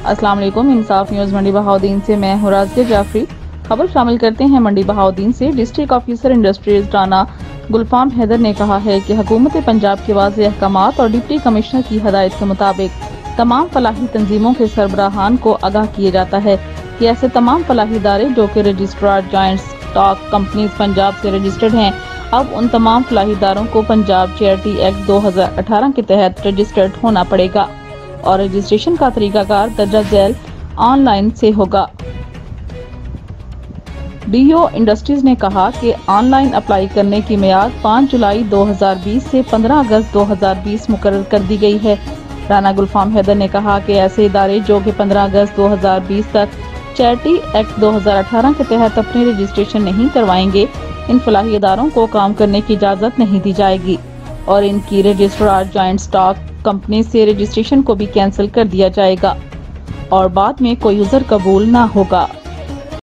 अस्सलाम वालेकुम। इंसाफ न्यूज मंडी बहाउद्दीन से मैं हूं राज़िया जाफरी। खबर शामिल करते हैं मंडी बहाउद्दीन से। डिस्ट्रिक्ट ऑफिसर इंडस्ट्रीज राना गुलफाम हैदर ने कहा है कि हुकूमत पंजाब के वाज़ेह अहकामात और डिप्टी कमिश्नर की हदायत के मुताबिक तमाम फलाही तंजीमों के सरबराहान को आगाह किया जाता है कि ऐसे तमाम फलाही इदारे जो कि registrar joint stock companies Punjab से रजिस्टर्ड हैं, अब उन तमाम फलाही इदारों को पंजाब चैरिटी एक्ट 2018 के तहत रजिस्टर्ड होना पड़ेगा और रजिस्ट्रेशन का तरीकाकार दर्जा झैल ऑनलाइन से होगा। डीओ इंडस्ट्रीज ने कहा कि ऑनलाइन अप्लाई करने की मियाद 5 जुलाई 2020 से 15 अगस्त 2020 मुकर्रर कर दी गई है। राना गुलफाम हैदर ने कहा कि ऐसे इदारे जो कि 15 अगस्त 2020 तक चैरिटी एक्ट 2018 के तहत अपने रजिस्ट्रेशन नहीं करवाएंगे, इन फलाही इदारों को काम करने की इजाज़त नहीं दी जाएगी और इनकी रजिस्ट्रार जॉइंट स्टॉक कंपनी से रजिस्ट्रेशन को भी कैंसिल कर दिया जाएगा और बाद में कोई उज़र कबूल ना होगा।